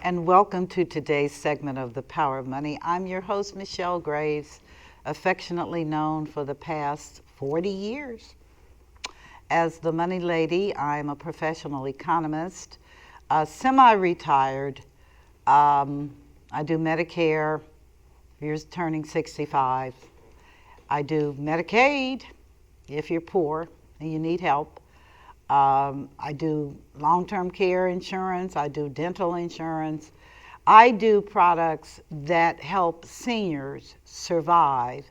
and welcome to today's segment of The Power of Money. I'm your host, Michelle Graves, affectionately known for the past 40 years as the Money Lady. I'm a professional economist, semi-retired. I do Medicare, you're turning 65. I do Medicaid if you're poor and you need help. I do long-term care insurance. I do dental insurance. I do products that help seniors survive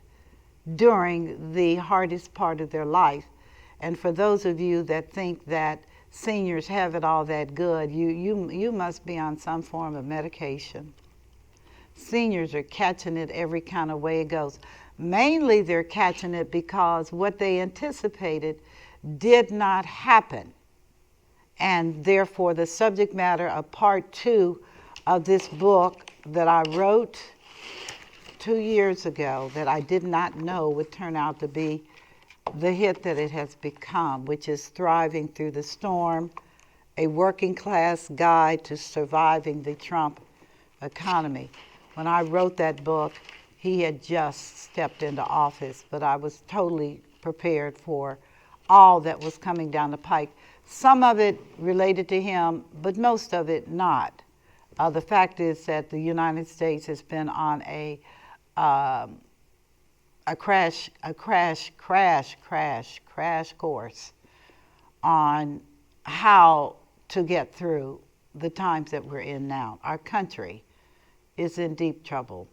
during the hardest part of their life. And for those of you that think that seniors have it all that good, you must be on some form of medication. Seniors are catching it every kind of way it goes. Mainly they're catching it because what they anticipated did not happen. And therefore the subject matter of part 2 of this book that I wrote 2 years ago that I did not know would turn out to be the hit that it has become, which is Thriving Through the Storm, a working class guide to surviving the Trump economy. When I wrote that book, he had just stepped into office, but I was totally prepared for all that was coming down the pike. Some of it related to him, but most of it not. The fact is that the United States has been on a crash course on how to get through the times that we're in now. Our country is in deep trouble.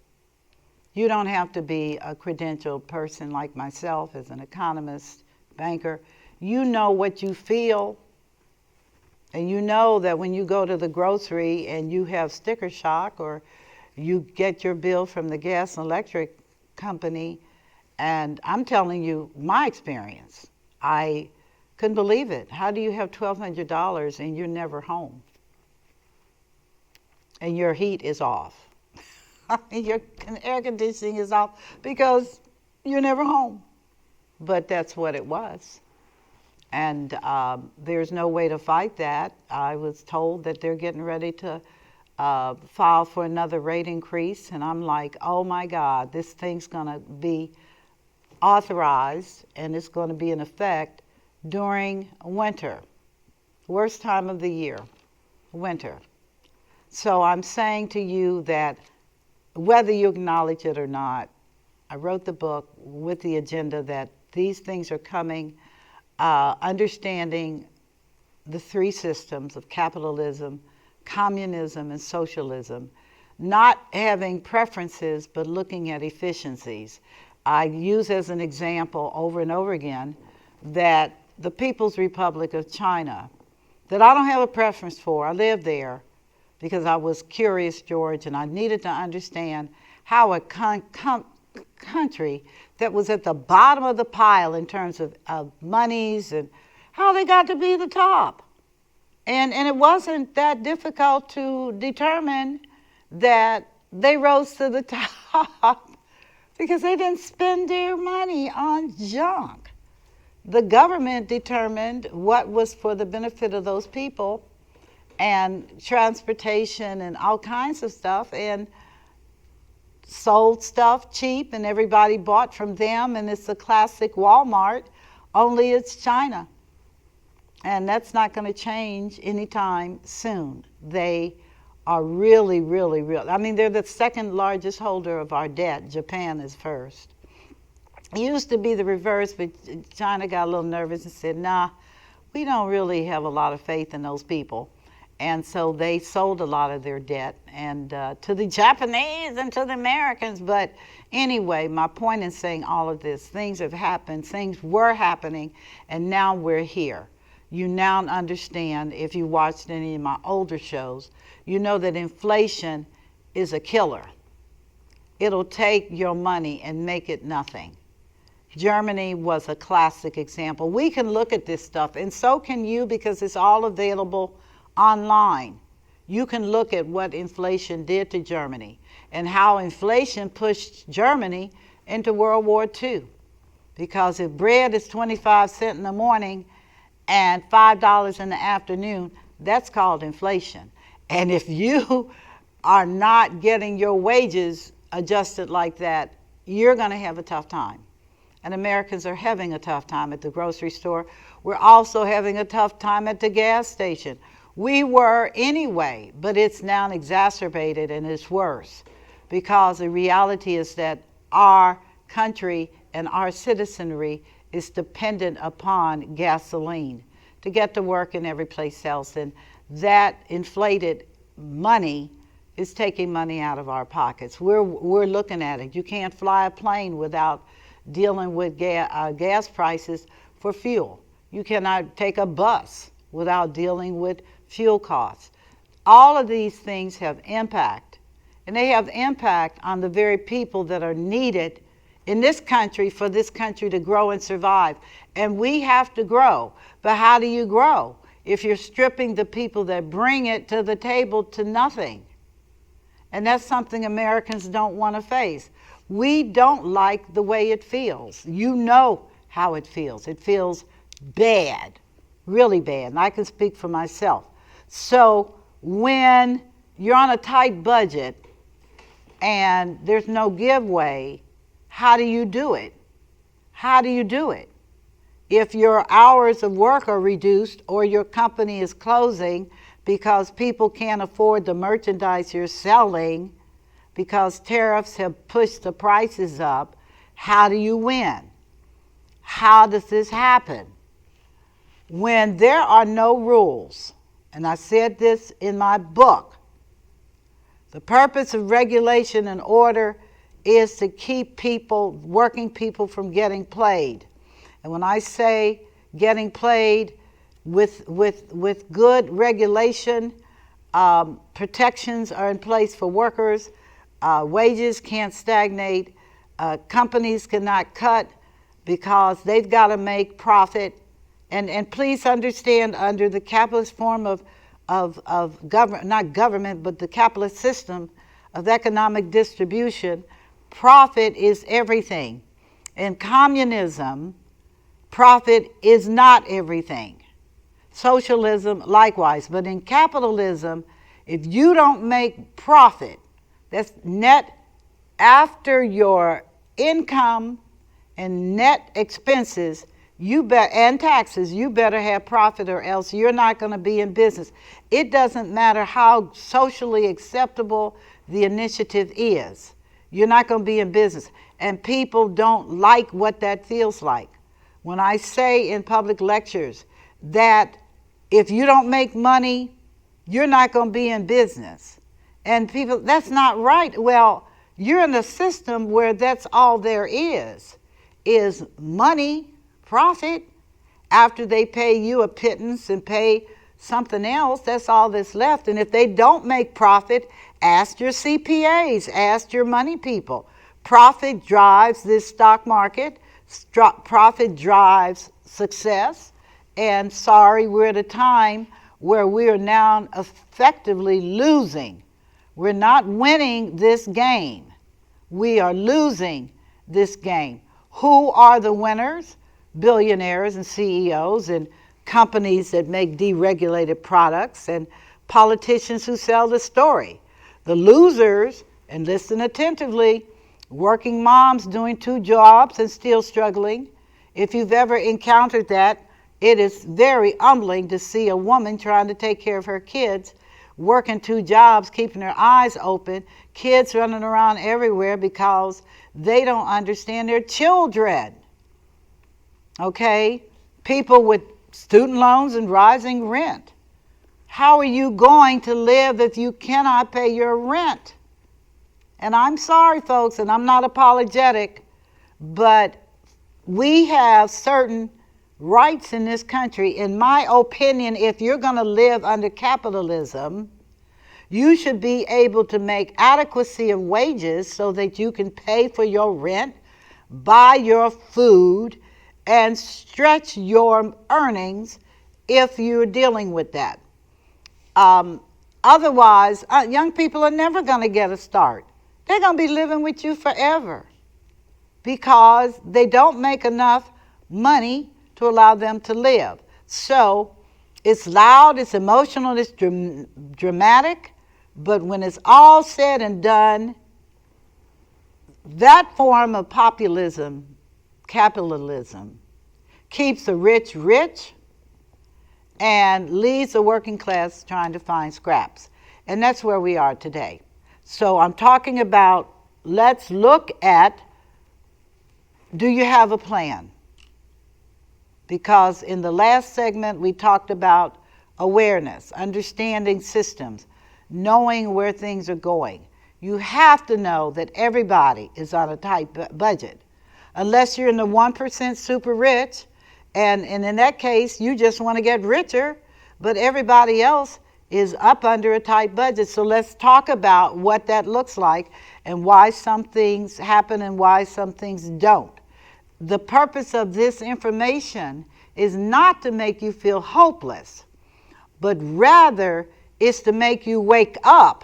You don't have to be a credentialed person like myself as an economist, banker. You know what you feel, and you know that when you go to the grocery and you have sticker shock, or you get your bill from the gas and electric company, and I'm telling you my experience, I couldn't believe it. How do you have $1,200 and you're never home? And your heat is off. Your air conditioning is off because you're never home. But that's what it was. And there's no way to fight that. I was told that they're getting ready to file for another rate increase. And I'm like, oh my God, this thing's going to be authorized and it's going to be in effect during winter. Worst time of the year, winter. So I'm saying to you that whether you acknowledge it or not, I wrote the book with the agenda that these things are coming, understanding the 3 systems of capitalism, communism, and socialism, not having preferences, but looking at efficiencies. I use as an example over and over again that the People's Republic of China, that I don't have a preference for, I live there because I was curious, George, and I needed to understand how a country that was at the bottom of the pile in terms of monies and how they got to be the top. And it wasn't that difficult to determine that they rose to the top because they didn't spend their money on junk. The government determined what was for the benefit of those people, and transportation and all kinds of stuff, and sold stuff cheap, and everybody bought from them, and it's a classic Walmart, only it's China. And that's not going to change anytime soon. They are really, I mean, they're the second largest holder of our debt. Japan is first. It used to be the reverse, but China got a little nervous and said, nah, we don't really have a lot of faith in those people. And so they sold a lot of their debt and to the Japanese and to the Americans. But anyway, my point in saying all of this, things have happened, things were happening, and now we're here. You now understand, if you watched any of my older shows, you know that inflation is a killer. It'll take your money and make it nothing. Germany was a classic example. We can look at this stuff, and so can you, because it's all available online. You can look at what inflation did to Germany and how inflation pushed Germany into World War II. Because if bread is 25 cents in the morning and $5 in the afternoon, that's called inflation. And if you are not getting your wages adjusted like that, you're going to have a tough time. And Americans are having a tough time at the grocery store. We're also having a tough time at the gas station. We were anyway, but it's now exacerbated and it's worse, because the reality is that our country and our citizenry is dependent upon gasoline to get to work and every place else. And that inflated money is taking money out of our pockets. We're looking at it. You can't fly a plane without dealing with gas prices for fuel. You cannot take a bus without dealing with fuel costs. All of these things have impact, and they have impact on the very people that are needed in this country for this country to grow and survive. And we have to grow. But how do you grow if you're stripping the people that bring it to the table to nothing? And that's something Americans don't want to face. We don't like the way it feels. You know how it feels. It feels bad, really bad. And I can speak for myself. So when you're on a tight budget and there's no giveaway, how do you do it? How do you do it? If your hours of work are reduced or your company is closing because people can't afford the merchandise you're selling because tariffs have pushed the prices up, how do you win? How does this happen? When there are no rules, and I said this in my book, the purpose of regulation and order is to keep people, working people, from getting played. And when I say getting played with good regulation, protections are in place for workers, wages can't stagnate, companies cannot cut because they've got to make profit. And please understand, under the capitalist form of government, not government, but the capitalist system of economic distribution, profit is everything. In communism, profit is not everything. Socialism, likewise. But in capitalism, if you don't make profit, that's net after your income and net expenses, and taxes, you better have profit, or else you're not going to be in business. It doesn't matter how socially acceptable the initiative is. You're not going to be in business. And people don't like what that feels like. When I say in public lectures that if you don't make money, you're not going to be in business. And people, that's not right. Well, you're in a system where that's all there is money, profit. After they pay you a pittance and pay something else, that's all that's left. And if they don't make profit, ask your CPAs, ask your money people. Profit drives this stock market. Profit drives success. And sorry, we're at a time where we are now effectively losing. We're not winning this game. We are losing this game. Who are the winners? Billionaires and CEOs and companies that make deregulated products and politicians who sell the story. The losers, and listen attentively, working moms doing 2 jobs and still struggling. If you've ever encountered that, it is very humbling to see a woman trying to take care of her kids, working 2 jobs, keeping her eyes open, kids running around everywhere because they don't understand their children. Okay? People with student loans and rising rent. How are you going to live if you cannot pay your rent? And I'm sorry, folks, and I'm not apologetic, but we have certain rights in this country. In my opinion, if you're going to live under capitalism, you should be able to make adequacy of wages so that you can pay for your rent, buy your food, and stretch your earnings if you're dealing with that. Otherwise, young people are never going to get a start. They're going to be living with you forever because they don't make enough money to allow them to live. So it's loud, it's emotional, it's dramatic, But when it's all said and done, that form of populism, capitalism, keeps the rich rich and leaves the working class trying to find scraps. And that's where we are today. So I'm talking about, let's look at, do you have a plan? Because in the last segment we talked about awareness, understanding systems, knowing where things are going. You have to know that everybody is on a tight budget. Unless you're in the 1% super rich, and in that case, you just want to get richer, but everybody else is up under a tight budget. So let's talk about what that looks like and why some things happen and why some things don't. The purpose of this information is not to make you feel hopeless, but rather is to make you wake up,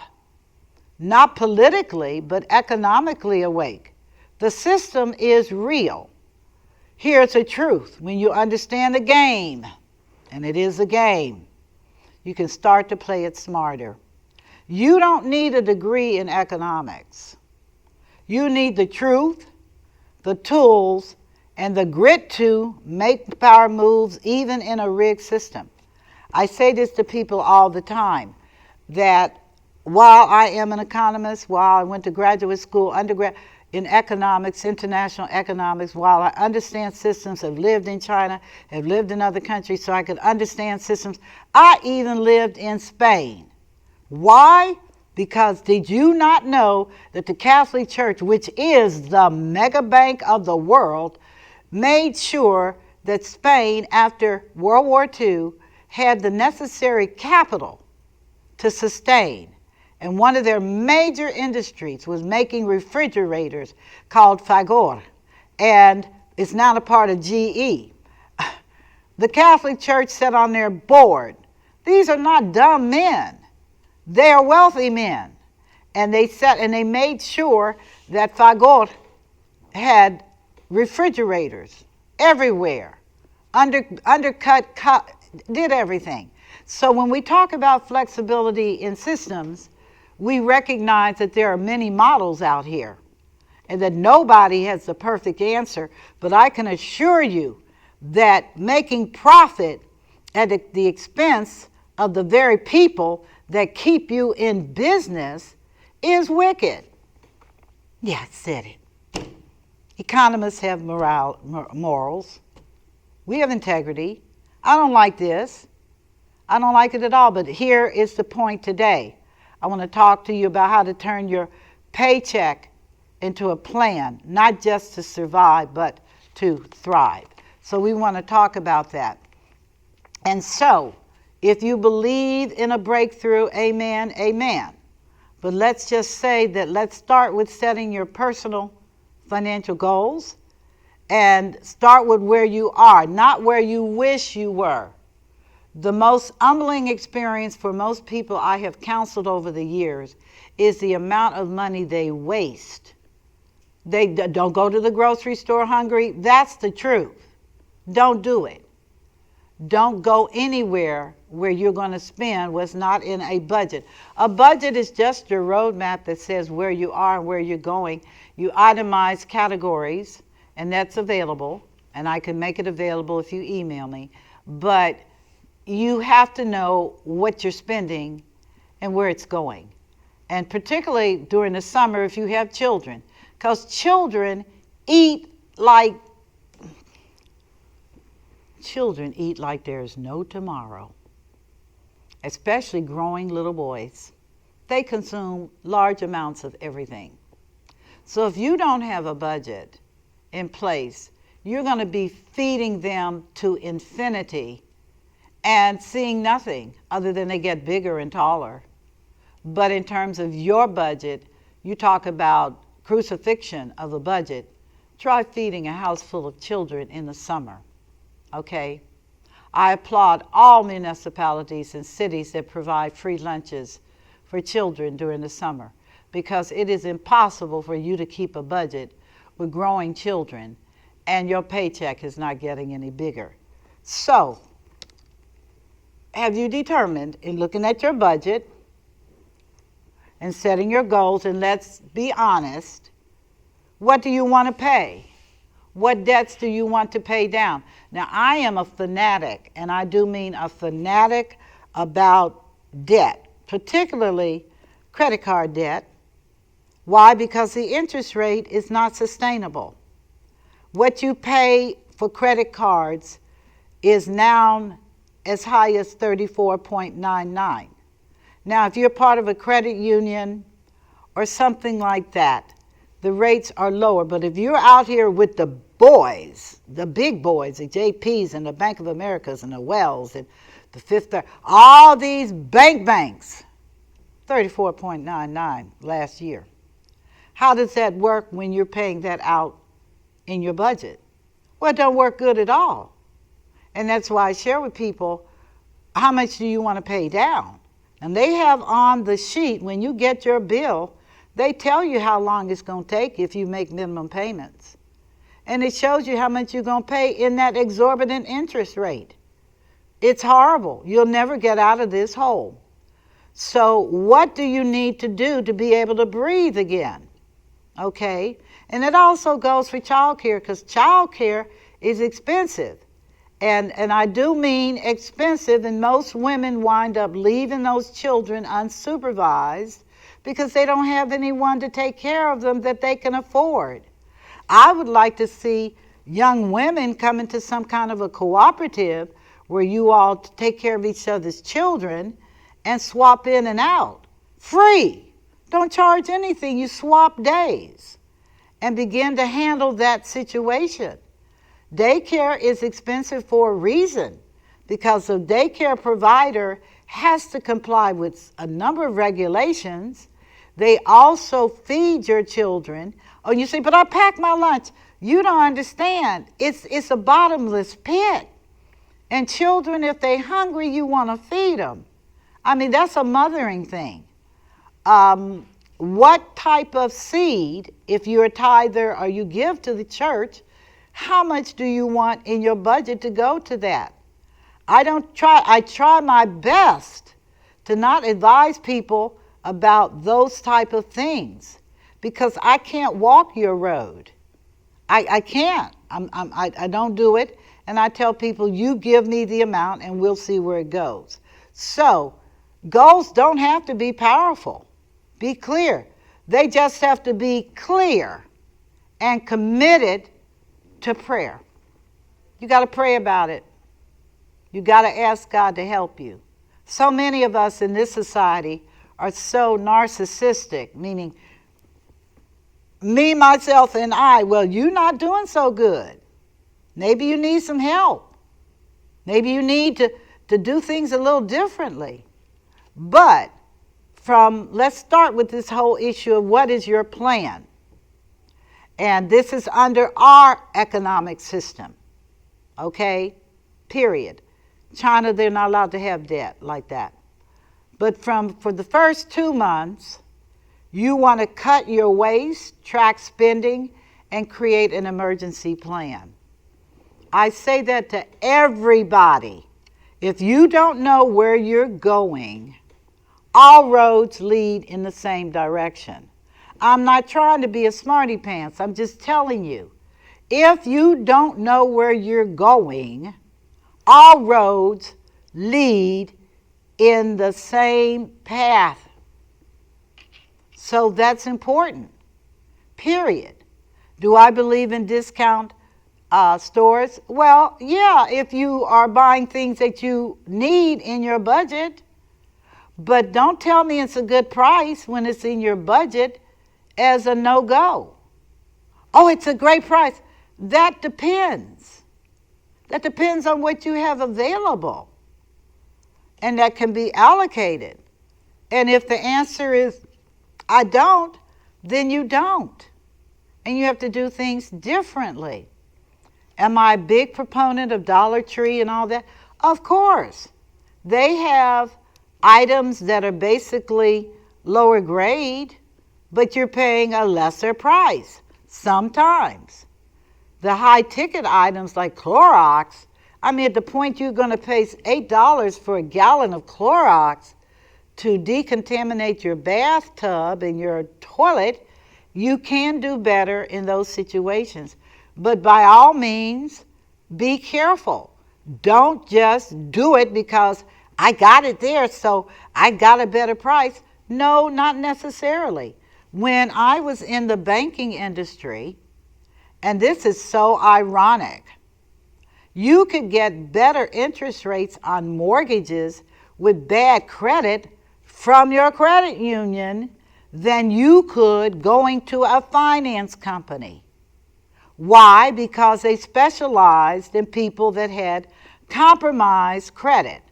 not politically, but economically awake. The system is real. Here's the truth. When you understand the game, and it is a game, you can start to play it smarter. You don't need a degree in economics. You need the truth, the tools, and the grit to make power moves even in a rigged system. I say this to people all the time, that while I am an economist, while I went to graduate school, undergrad in economics, international economics, while I understand systems, have lived in China, have lived in other countries so I could understand systems, I even lived in Spain. Why? Because did you not know that the Catholic Church, which is the mega bank of the world, made sure that Spain, after World War II, had the necessary capital to sustain. And one of their major industries was making refrigerators called Fagor, and it's now a part of GE. The Catholic Church sat on their board. These are not dumb men. They are wealthy men. And they sat and they made sure that Fagor had refrigerators everywhere, undercut, did everything. So when we talk about flexibility in systems, we recognize that there are many models out here and that nobody has the perfect answer, but I can assure you that making profit at the expense of the very people that keep you in business is wicked. Yeah, I said it. Economists have morals. We have integrity. I don't like this. I don't like it at all, but here is the point today. I want to talk to you about how to turn your paycheck into a plan, not just to survive, but to thrive. So we want to talk about that. And so, if you believe in a breakthrough, amen, amen. But let's just say that let's start with setting your personal financial goals and start with where you are, not where you wish you were. The most humbling experience for most people I have counseled over the years is the amount of money they waste. They don't go to the grocery store hungry. That's the truth. Don't do it. Don't go anywhere where you're going to spend what's not in a budget. A budget is just your roadmap that says where you are and where you're going. You itemize categories, and that's available, and I can make it available if you email me. But you have to know what you're spending and where it's going. And particularly during the summer if you have children, because children eat like there's no tomorrow, especially growing little boys. They consume large amounts of everything. So if you don't have a budget in place, you're going to be feeding them to infinity and seeing nothing other than they get bigger and taller. But in terms of your budget, you talk about crucifixion of a budget. Try feeding a house full of children in the summer, okay? I applaud all municipalities and cities that provide free lunches for children during the summer, because it is impossible for you to keep a budget with growing children and your paycheck is not getting any bigger. So, have you determined in looking at your budget and setting your goals, and let's be honest, what do you want to pay? What debts do you want to pay down? Now, I am a fanatic, and I do mean a fanatic about debt, particularly credit card debt. Why? Because the interest rate is not sustainable. What you pay for credit cards is now as high as 34.99. Now, if you're part of a credit union or something like that, the rates are lower. But if you're out here with the boys, the big boys, the JPs and the Bank of Americas and the Wells and the Fifth Third, all these banks, 34.99 last year. How does that work when you're paying that out in your budget? Well, it don't work good at all. And that's why I share with people, how much do you want to pay down? And they have on the sheet, when you get your bill, they tell you how long it's going to take if you make minimum payments. And it shows you how much you're going to pay in that exorbitant interest rate. It's horrible. You'll never get out of this hole. So what do you need to do to be able to breathe again? Okay? And it also goes for child care, because child care is expensive. And I do mean expensive, and most women wind up leaving those children unsupervised because they don't have anyone to take care of them that they can afford. I would like to see young women come into some kind of a cooperative where you all take care of each other's children and swap in and out. Free. Don't charge anything. You swap days and begin to handle that situation. Daycare is expensive for a reason, because the daycare provider has to comply with a number of regulations. They also feed your children. Oh, you say, but I pack my lunch. You don't understand. It's a bottomless pit. And children, if they're hungry, you want to feed them. I mean, that's a mothering thing. What type of seed, if you're a tither or you give to the church, how much do you want in your budget to go to that? I try my best to not advise people about those type of things, because I can't walk your road. I can't. I don't do it. And I tell people, you give me the amount and we'll see where it goes. So goals don't have to be powerful. Be clear. They just have to be clear and committed to prayer. You got to pray about it. You got to ask God to help you. So many of us in this society are so narcissistic, meaning me, myself, and I. Well, you're not doing so good. Maybe you need some help. Maybe you need to do things a little differently. But let's start with this whole issue of what is your plan? And this is under our economic system, okay? Period. China, they're not allowed to have debt like that. But for the first 2 months, you want to cut your waste, track spending, and create an emergency plan. I say that to everybody. If you don't know where you're going, all roads lead in the same direction. I'm not trying to be a smarty pants. I'm just telling you, if you don't know where you're going, all roads lead in the same path. So that's important, period. Do I believe in discount stores? Well, yeah, if you are buying things that you need in your budget. But don't tell me it's a good price when it's in your budget as a no-go. Oh, it's a great price. That depends. That depends on what you have available. And that can be allocated. And if the answer is, I don't, then you don't. And you have to do things differently. Am I a big proponent of Dollar Tree and all that? Of course. They have items that are basically lower grade, but you're paying a lesser price sometimes. The high ticket items like Clorox, I mean, at the point you're going to pay $8 for a gallon of Clorox to decontaminate your bathtub and your toilet, you can do better in those situations. But by all means, be careful. Don't just do it because I got it there, so I got a better price. No, not necessarily. When I was in the banking industry, and this is so ironic, you could get better interest rates on mortgages with bad credit from your credit union than you could going to a finance company. Why? Because they specialized in people that had compromised credit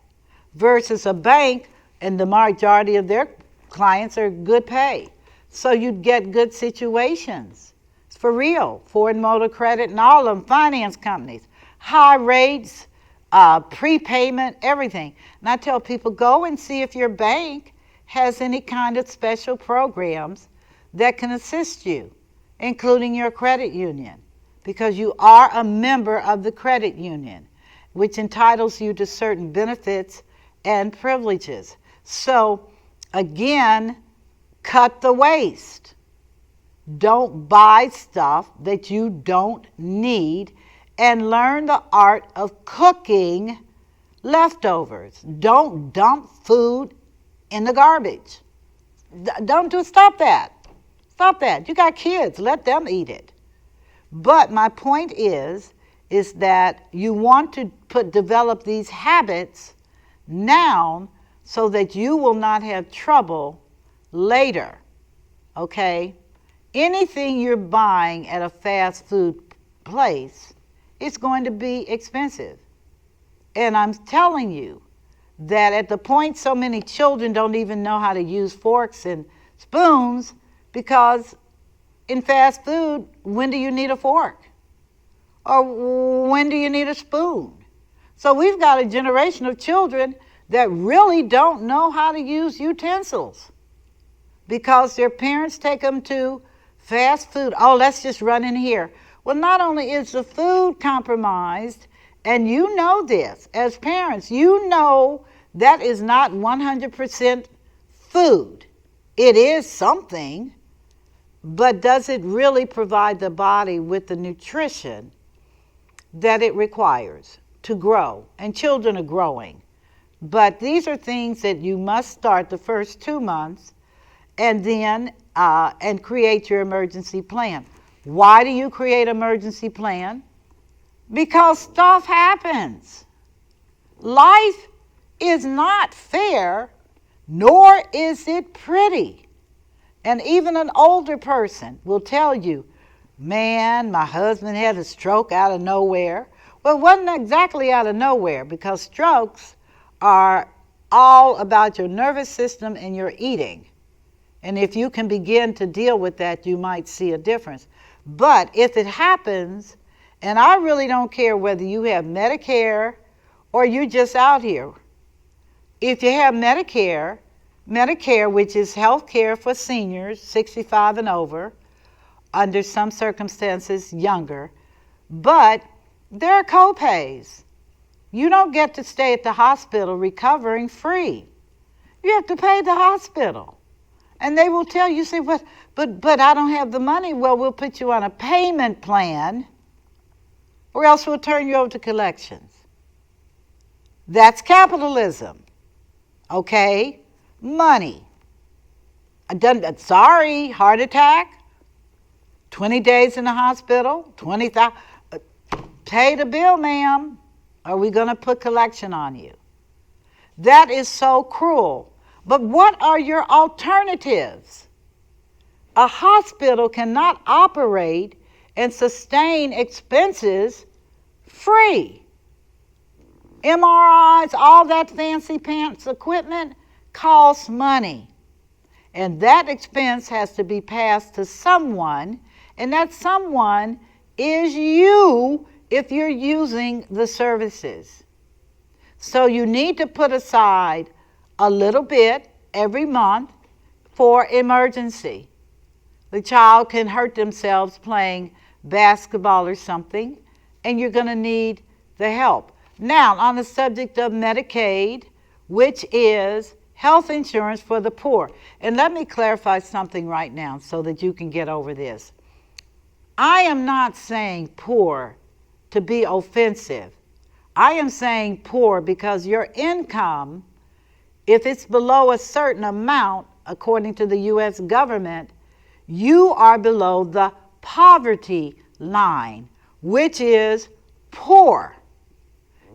versus a bank, and the majority of their clients are good pay. So you'd get good situations. It's for real. Ford Motor Credit and all of them, finance companies. High rates, prepayment, everything. And I tell people, go and see if your bank has any kind of special programs that can assist you, including your credit union, because you are a member of the credit union, which entitles you to certain benefits and privileges. So, again, cut the waste. Don't buy stuff that you don't need, and learn the art of cooking leftovers. Don't dump food in the garbage. Stop that. Stop that. You got kids, let them eat it. But my point is that you want to develop these habits now so that you will not have trouble later, okay? Anything you're buying at a fast food place is going to be expensive. And I'm telling you that at the point so many children don't even know how to use forks and spoons, because in fast food, when do you need a fork? Or when do you need a spoon? So we've got a generation of children that really don't know how to use utensils because their parents take them to fast food. Oh, let's just run in here. Well, not only is the food compromised, and you know this as parents, you know that is not 100% food. It is something, but does it really provide the body with the nutrition that it requires to grow? And children are growing. But these are things that you must start the first 2 months and then and create your emergency plan. Why do you create an emergency plan? Because stuff happens. Life is not fair, nor is it pretty. And even an older person will tell you, man, my husband had a stroke out of nowhere. Well, it wasn't exactly out of nowhere, because strokes are all about your nervous system and your eating. And if you can begin to deal with that, you might see a difference. But if it happens, and I really don't care whether you have Medicare or you're just out here. If you have Medicare, which is health care for seniors 65 and over, under some circumstances younger, but there are co-pays. You don't get to stay at the hospital recovering free. You have to pay the hospital. And they will tell you, say, but I don't have the money. Well, we'll put you on a payment plan, or else we'll turn you over to collections. That's capitalism. Okay? Money. Sorry, heart attack, 20 days in the hospital, 20,000. Pay the bill, ma'am. Are we going to put collection on you? That is so cruel. But what are your alternatives? A hospital cannot operate and sustain expenses free. MRIs, all that fancy pants equipment costs money. And that expense has to be passed to someone, and that someone is you if you're using the services. So you need to put aside a little bit every month for emergency. The child can hurt themselves playing basketball or something, and you're going to need the help. Now, on the subject of Medicaid, which is health insurance for the poor. And let me clarify something right now so that you can get over this. I am not saying poor to be offensive. I am saying poor because your income, if it's below a certain amount, according to the U.S. government, you are below the poverty line, which is poor.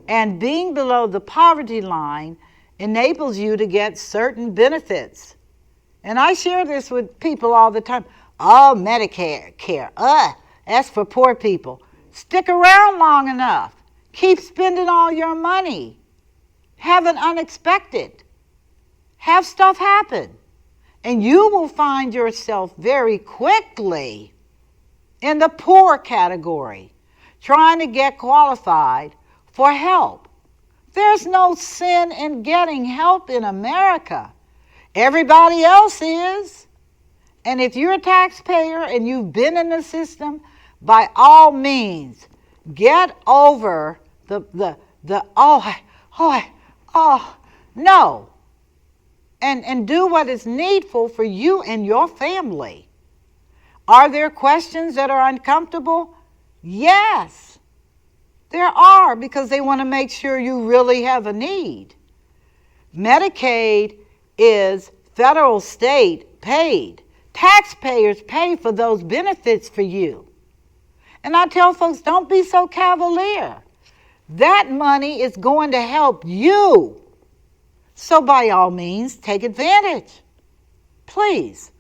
And being below the poverty line enables you to get certain benefits. And I share this with people all the time. Oh, Medicare, that's for poor people. Stick around long enough. Keep spending all your money. Have an unexpected. Have stuff happen. And you will find yourself very quickly in the poor category, trying to get qualified for help. There's no sin in getting help in America. Everybody else is. And if you're a taxpayer and you've been in the system, by all means, get over no. And do what is needful for you and your family. Are there questions that are uncomfortable? Yes, there are, because they want to make sure you really have a need. Medicaid is federal, state paid. Taxpayers pay for those benefits for you. And I tell folks, don't be so cavalier. That money is going to help you. So by all means, take advantage. Please.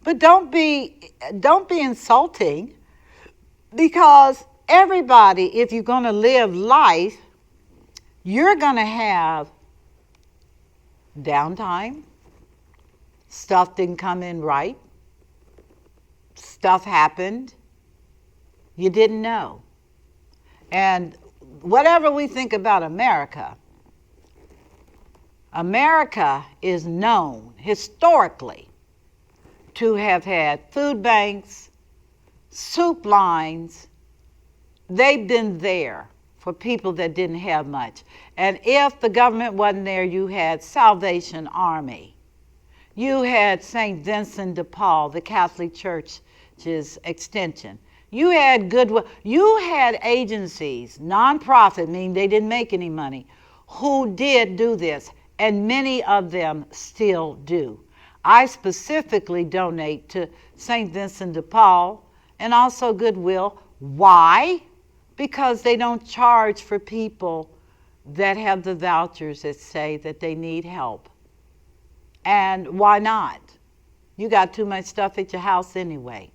But don't be insulting, because everybody, if you're going to live life, you're going to have downtime. Stuff didn't come in right. Stuff happened. You didn't know. And whatever we think about America, America is known historically to have had food banks, soup lines. They've been there for people that didn't have much. And if the government wasn't there, you had Salvation Army. You had St. Vincent de Paul, the Catholic Church's extension. You had Goodwill. You had agencies, nonprofit, meaning they didn't make any money, who did do this. And many of them still do. I specifically donate to St. Vincent de Paul and also Goodwill. Why? Because they don't charge for people that have the vouchers that say that they need help. And why not? You got too much stuff at your house anyway.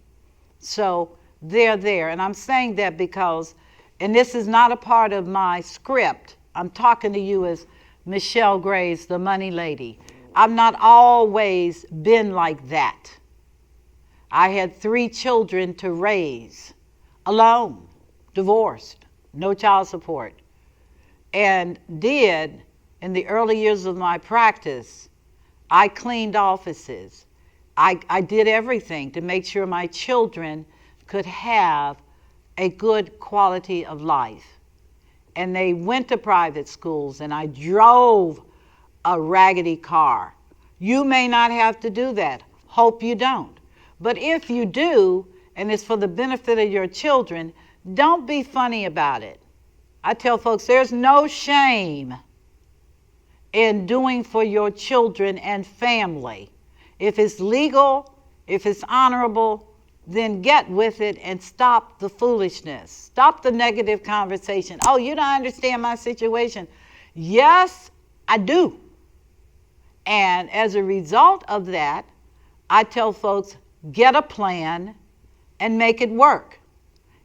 So they're there. And I'm saying that because, and this is not a part of my script, I'm talking to you as Michelle Graves, the money lady. I've not always been like that. I had 3 children to raise, alone, divorced, no child support, and did, in the early years of my practice, I cleaned offices. I did everything to make sure my children could have a good quality of life. And they went to private schools, and I drove a raggedy car. You may not have to do that. Hope you don't. But if you do, and it's for the benefit of your children, don't be funny about it. I tell folks, there's no shame in doing for your children and family. If it's legal, if it's honorable, then get with it and stop the foolishness. Stop the negative conversation. Oh, you don't understand my situation. Yes, I do. And as a result of that, I tell folks, get a plan and make it work.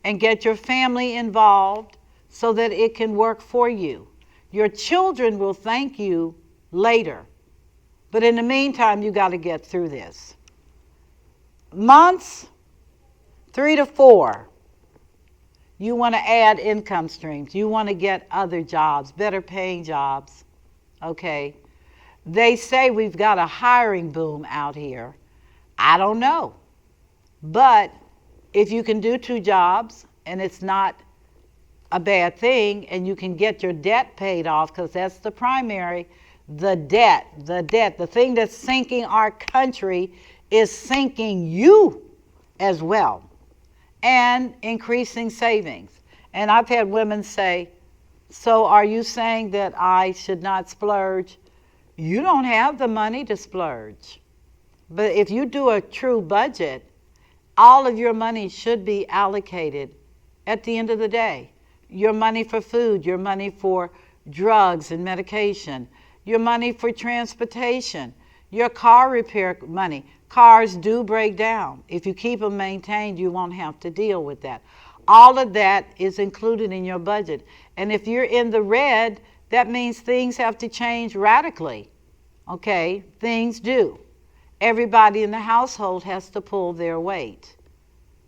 And get your family involved so that it can work for you. Your children will thank you later. But in the meantime, you got to get through this. Months 3 to 4, you want to add income streams. You want to get other jobs, better paying jobs. Okay. They say we've got a hiring boom out here. I don't know. But if you can do 2 jobs and it's not a bad thing, and you can get your debt paid off, because that's the primary, The thing that's sinking our country is sinking you as well, and increasing savings. And I've had women say, so are you saying that I should not splurge? You don't have the money to splurge. But if you do a true budget, all of your money should be allocated at the end of the day. Your money for food, your money for drugs and medication, your money for transportation, your car repair money. Cars do break down. If you keep them maintained, you won't have to deal with that. All of that is included in your budget. And if you're in the red, that means things have to change radically. Okay? Things do. Everybody in the household has to pull their weight.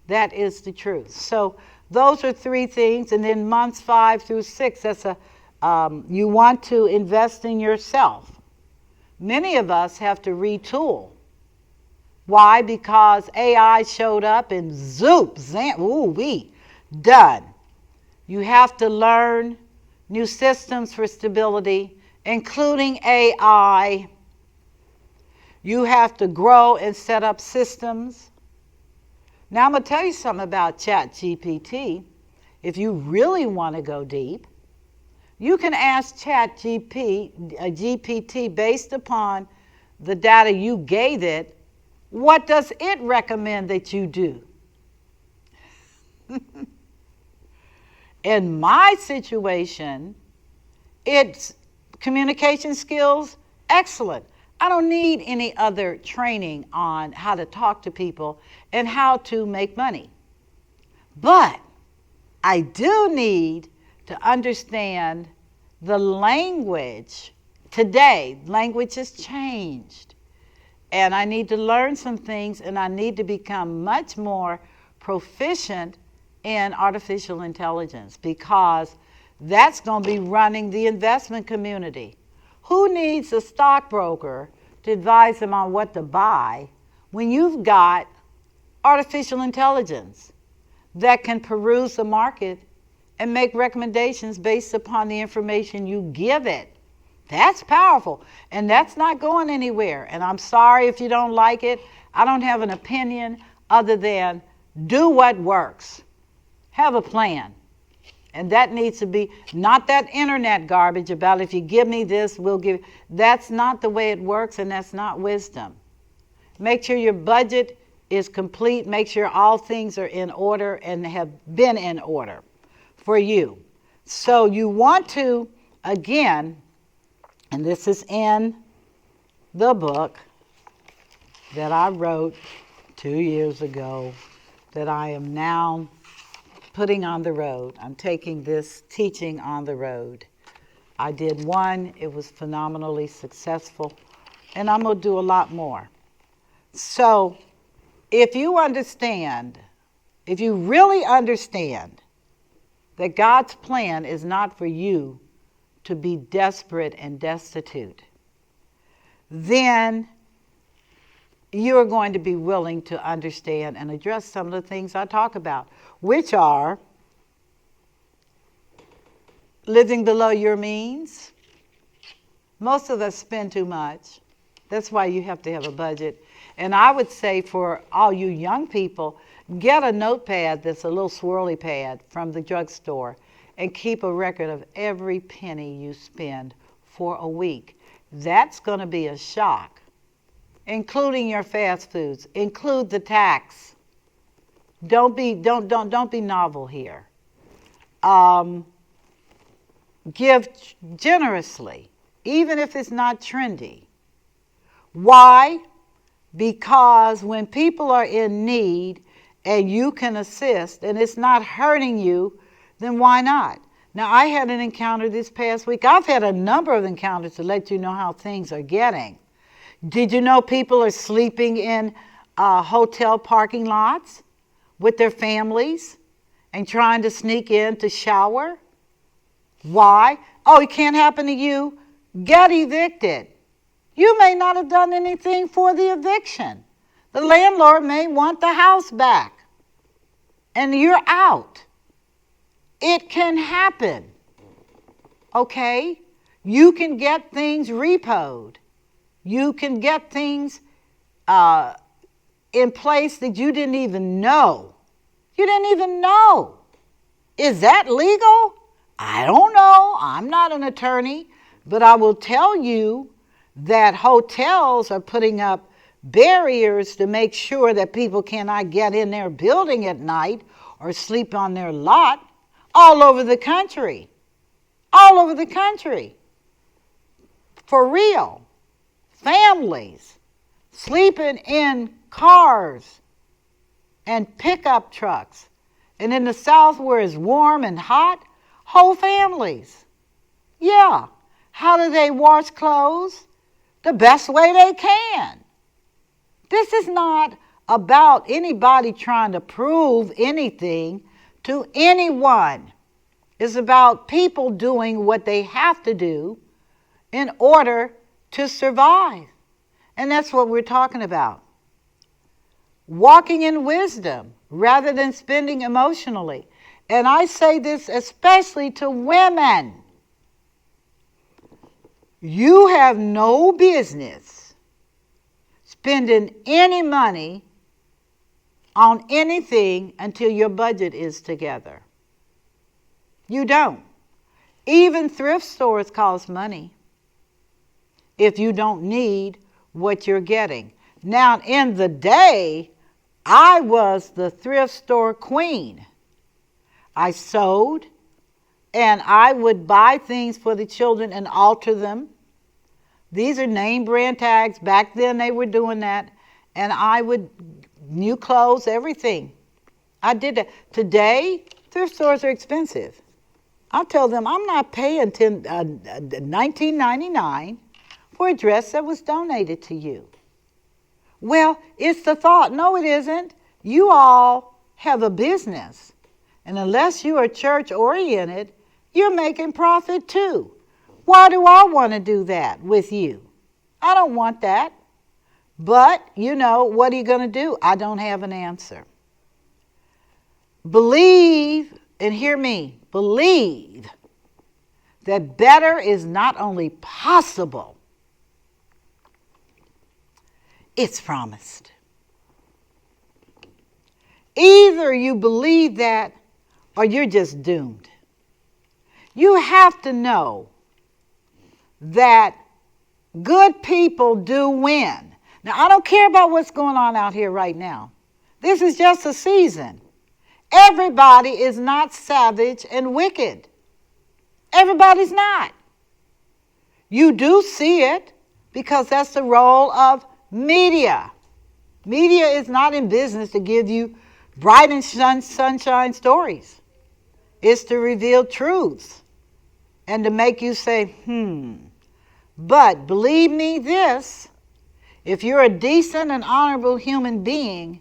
That is the truth. So those are 3 things. And then months 5 through 6, that's you want to invest in yourself. Many of us have to retool. Why? Because AI showed up and zoop, done. You have to learn new systems for stability, including AI. You have to grow and set up systems. Now I'm going to tell you something about ChatGPT. If you really want to go deep, you can ask GPT based upon the data you gave it, what does it recommend that you do? In my situation, its communication skills, excellent. I don't need any other training on how to talk to people and how to make money. But I do need to understand the language. Today, language has changed. And I need to learn some things, and I need to become much more proficient in artificial intelligence, because that's going to be running the investment community. Who needs a stockbroker to advise them on what to buy when you've got artificial intelligence that can peruse the market and make recommendations based upon the information you give it? That's powerful, and that's not going anywhere. And I'm sorry if you don't like it. I don't have an opinion other than do what works. Have a plan. And that needs to be not that internet garbage about if you give me this, we'll give. That's not the way it works, and that's not wisdom. Make sure your budget is complete. Make sure all things are in order and have been in order for you. So you want to, again, and this is in the book that I wrote 2 years ago that I am now putting on the road. I'm taking this teaching on the road. I did one, it was phenomenally successful, and I'm going to do a lot more. So if you understand, if you really understand that God's plan is not for you to be desperate and destitute, then you're going to be willing to understand and address some of the things I talk about, which are living below your means. Most of us spend too much. That's why you have to have a budget. And I would say for all you young people, get a notepad that's a little swirly pad from the drugstore and keep a record of every penny you spend for a week. That's going to be a shock, including your fast foods. Include the tax. Don't be novel here. Give generously, even if it's not trendy. Why? Because when people are in need and you can assist and it's not hurting you, then why not? Now, I had an encounter this past week. I've had a number of encounters to let you know how things are getting. Did you know people are sleeping in hotel parking lots with their families and trying to sneak in to shower? Why? Oh, it can't happen to you. Get evicted. You may not have done anything for the eviction. The landlord may want the house back, and you're out. It can happen. Okay? You can get things repoed. You can get things in place that you didn't even know. You didn't even know. Is that legal? I don't know. I'm not an attorney, but I will tell you that hotels are putting up barriers to make sure that people cannot get in their building at night or sleep on their lot all over the country. All over the country. For real. Families sleeping in cars and pickup trucks. And in the South where it's warm and hot, whole families. Yeah. How do they wash clothes? The best way they can. This is not about anybody trying to prove anything to anyone. It's about people doing what they have to do in order to survive. And that's what we're talking about. Walking in wisdom rather than spending emotionally. And I say this especially to women. You have no business spending any money on anything until your budget is together. You don't. Even thrift stores cost money if you don't need what you're getting. Now, in the day, I was the thrift store queen. I sewed, and I would buy things for the children and alter them. These are name brand tags. Back then they were doing that. And I would, new clothes, everything. I did that. Today, thrift stores are expensive. I tell them I'm not paying $19.99 for a dress that was donated to you. Well, it's the thought. No, it isn't. You all have a business. And unless you are church oriented, you're making profit too. Why do I want to do that with you? I don't want that. But, what are you going to do? I don't have an answer. Believe, and hear me, believe that better is not only possible, it's promised. Either you believe that or you're just doomed. You have to know that good people do win. Now, I don't care about what's going on out here right now. This is just a season. Everybody is not savage and wicked. Everybody's not. You do see it because that's the role of media. Media is not in business to give you bright and sunshine stories. It's to reveal truths and to make you say, But believe me this, if you're a decent and honorable human being,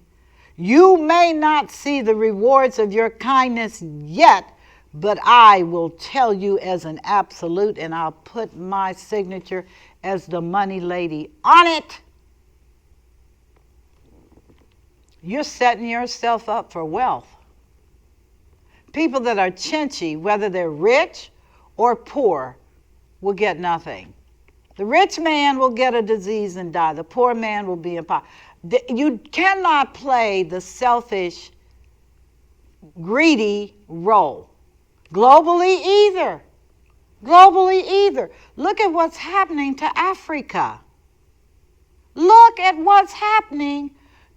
you may not see the rewards of your kindness yet, but I will tell you as an absolute, and I'll put my signature as the money lady on it. You're setting yourself up for wealth. People that are chinchy, whether they're rich or poor, will get nothing. The rich man will get a disease and die. The poor man will be in power. You cannot play the selfish, greedy role. Globally either. Globally either. Look at what's happening to Africa. Look at what's happening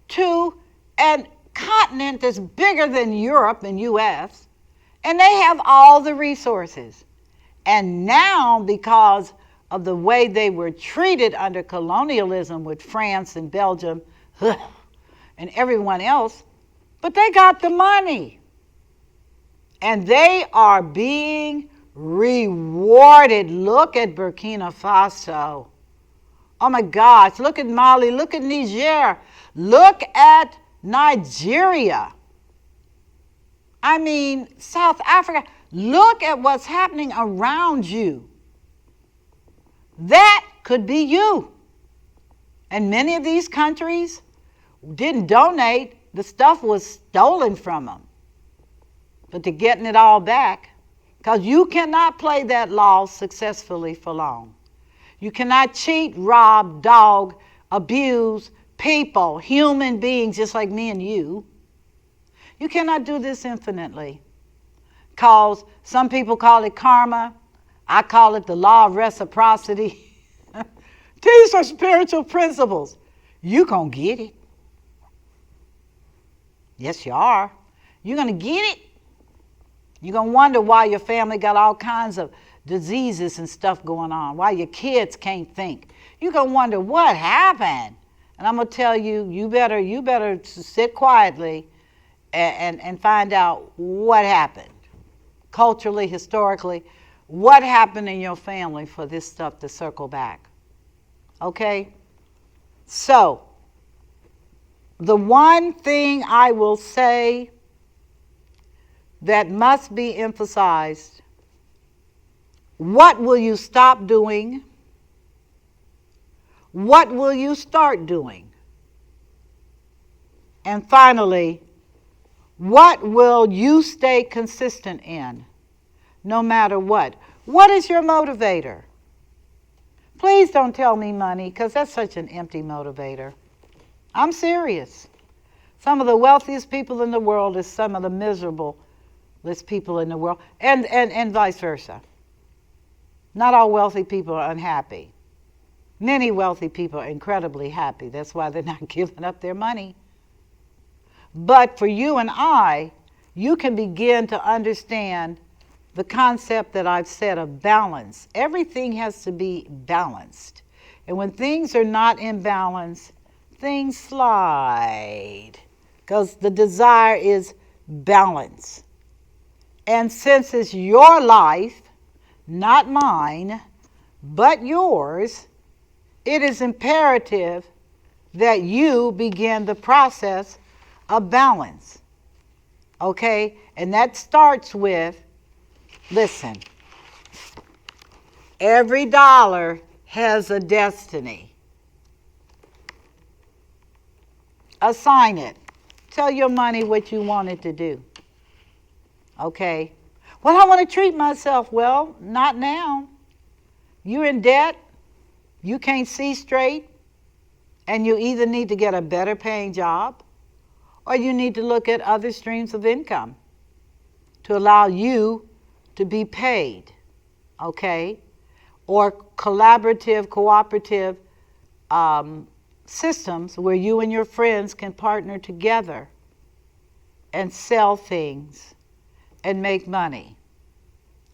to a continent that's bigger than Europe and US, and they have all the resources. And now, because of the way they were treated under colonialism with France and Belgium and everyone else, but they got the money. And they are being rewarded. Look at Burkina Faso. Oh my gosh, look at Mali, look at Niger, look at Nigeria. I mean, South Africa. Look at what's happening around you. That could be you. And many of these countries didn't donate. The stuff was stolen from them. But they're getting it all back Because you cannot play that law successfully for long. You cannot cheat, rob, dog, abuse people, human beings just like me and you. You cannot do this infinitely. Because some people call it karma. I call it the law of reciprocity. These are spiritual principles. You gonna get it. Yes, you are. You're gonna get it. You're gonna wonder why your family got all kinds of diseases and stuff going on, why your kids can't think. You're gonna wonder what happened. And I'm gonna tell you, you better sit quietly and find out what happened. Culturally, historically, what happened in your family for this stuff to circle back. Okay? So, the one thing I will say that must be emphasized, what will you stop doing? What will you start doing? And finally, what will you stay consistent in, no matter what? What is your motivator? Please don't tell me money, because that's such an empty motivator. I'm serious. Some of the wealthiest people in the world is some of the miserablest people in the world, and vice versa. Not all wealthy people are unhappy. Many wealthy people are incredibly happy. That's why they're not giving up their money. But for you and I, you can begin to understand the concept that I've said of balance. Everything has to be balanced. And when things are not in balance, things slide. Because the desire is balance. And since it's your life, not mine, but yours, it is imperative that you begin the process of balance. Okay? And that starts with, listen, every dollar has a destiny. Assign it. Tell your money what you want it to do. Okay? Well, I want to treat myself. Well, not now. You're in debt. You can't see straight. And you either need to get a better paying job, or you need to look at other streams of income to allow you to be paid. Okay? Or collaborative, cooperative systems where you and your friends can partner together and sell things and make money.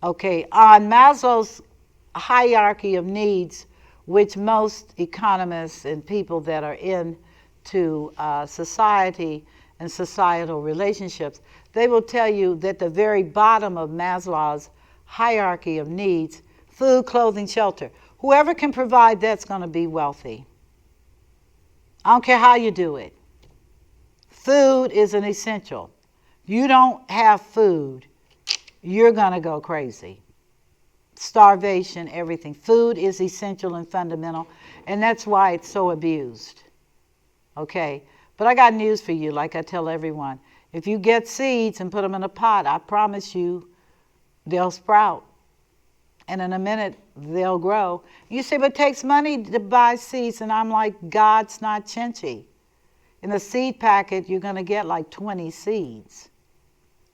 Okay, on Maslow's hierarchy of needs, which most economists and people that are into society and societal relationships, they will tell you that the very bottom of Maslow's hierarchy of needs, food, clothing, shelter, whoever can provide that's going to be wealthy. I don't care how you do it. Food is an essential. If you don't have food, you're going to go crazy. Starvation, everything. Food is essential and fundamental, and that's why it's so abused. Okay? But I got news for you, like I tell everyone. If you get seeds and put them in a pot, I promise you they'll sprout. And in a minute, they'll grow. You say, but it takes money to buy seeds, and I'm like, God's not chinchy. In the seed packet, you're going to get like 20 seeds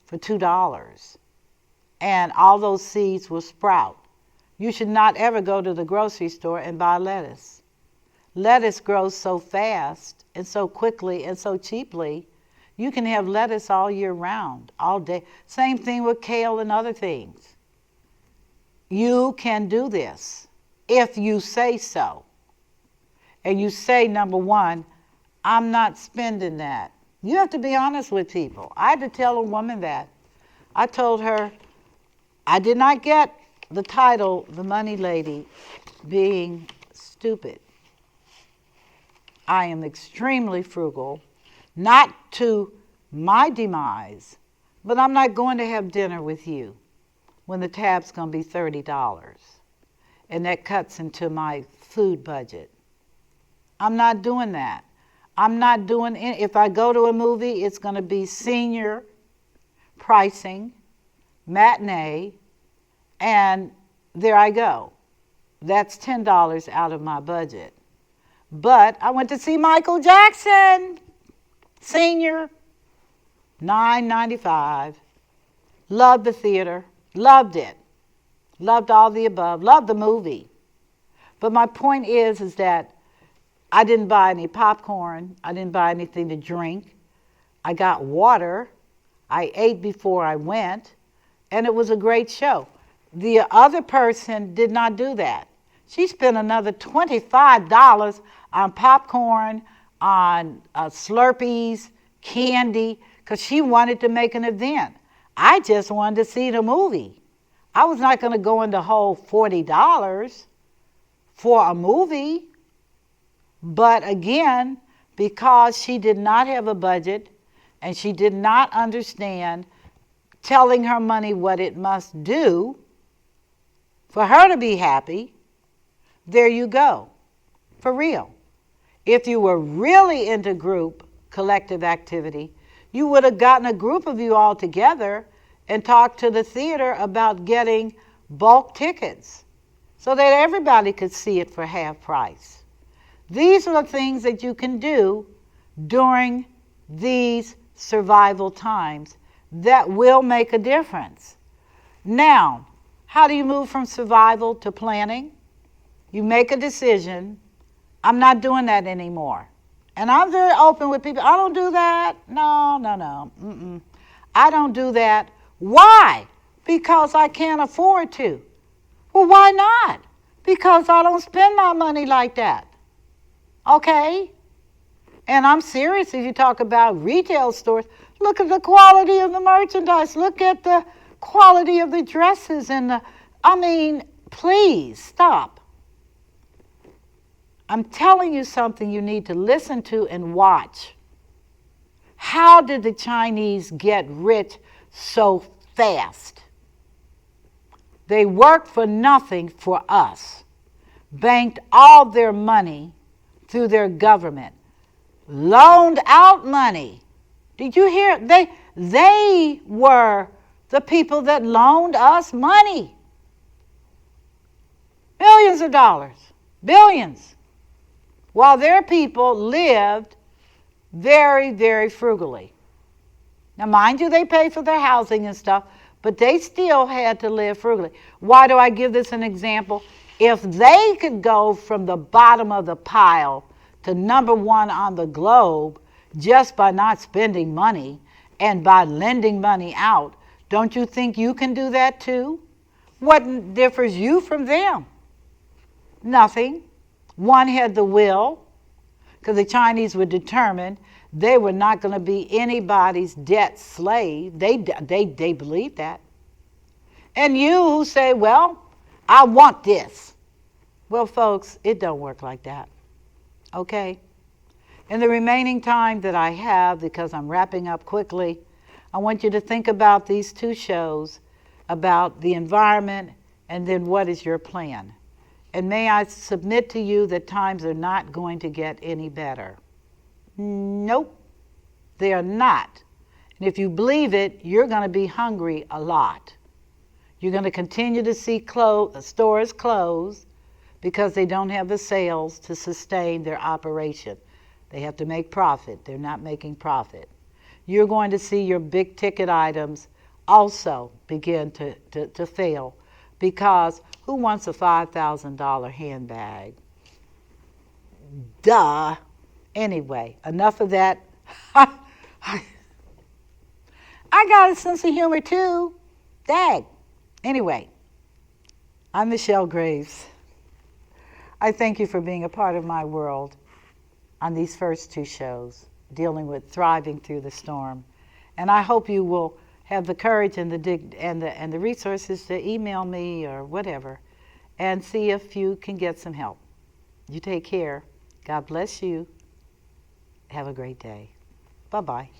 for $2. And all those seeds will sprout. You should not ever go to the grocery store and buy lettuce. Lettuce grows so fast and so quickly and so cheaply, you can have lettuce all year round, all day. Same thing with kale and other things. You can do this if you say so. And you say, number one, I'm not spending that. You have to be honest with people. I had to tell a woman that. I told her, I did not get the title, the money lady, being stupid. I am extremely frugal, not to my demise, but I'm not going to have dinner with you when the tab's going to be $30. And that cuts into my food budget. I'm not doing that. I'm not doing any, if I go to a movie, it's going to be senior pricing, matinee, And there I go. That's $10 out of my budget. But I went to see Michael Jackson, Senior, $9.95. Loved the theater, loved it, loved all the above, loved the movie. But my point is that I didn't buy any popcorn. I didn't buy anything to drink. I got water. I ate before I went, and it was a great show. The other person did not do that. She spent another $25 on popcorn, on Slurpees, candy, because she wanted to make an event. I just wanted to see the movie. I was not going to go into whole $40 for a movie. But again, because she did not have a budget and she did not understand telling her money what it must do for her to be happy, there you go. For real. If you were really into group collective activity, you would have gotten a group of you all together and talked to the theater about getting bulk tickets so that everybody could see it for half price. These are the things that you can do during these survival times that will make a difference. Now, how do you move from survival to planning? You make a decision. I'm not doing that anymore. And I'm very open with people. I don't do that. No. I don't do that. Why? Because I can't afford to. Well, why not? Because I don't spend my money like that. Okay? And I'm serious if you talk about retail stores. Look at the quality of the merchandise. Look at the quality of the dresses and please stop. I'm telling you something you need to listen to and watch. How did the Chinese get rich so fast? They worked for nothing for us, banked all their money through their government, loaned out money. Did you hear? They were the people that loaned us money. Millions of dollars, billions. While their people lived very, very frugally. Now, mind you, they paid for their housing and stuff, but they still had to live frugally. Why do I give this an example? If they could go from the bottom of the pile to number one on the globe just by not spending money and by lending money out, don't you think you can do that too? What differs you from them? Nothing. One had the will, because the Chinese were determined they were not going to be anybody's debt slave. They believed that. And you who say, well, I want this. Well, folks, it don't work like that. Okay? In the remaining time that I have, because I'm wrapping up quickly, I want you to think about these two shows, about the environment and then what is your plan. And may I submit to you that times are not going to get any better. Nope, they are not. And if you believe it, you're going to be hungry a lot. You're going to continue to see stores close because they don't have the sales to sustain their operation. They have to make profit. They're not making profit. You're going to see your big ticket items also begin to fail, because who wants a $5,000 handbag? Duh. Anyway, enough of that. I got a sense of humor too. Dag. Anyway, I'm Michelle Graves. I thank you for being a part of my world on these first two shows, dealing with thriving through the storm. And I hope you will have the courage and the resources to email me or whatever and see if you can get some help. You take care. God bless you. Have a great day. Bye-bye.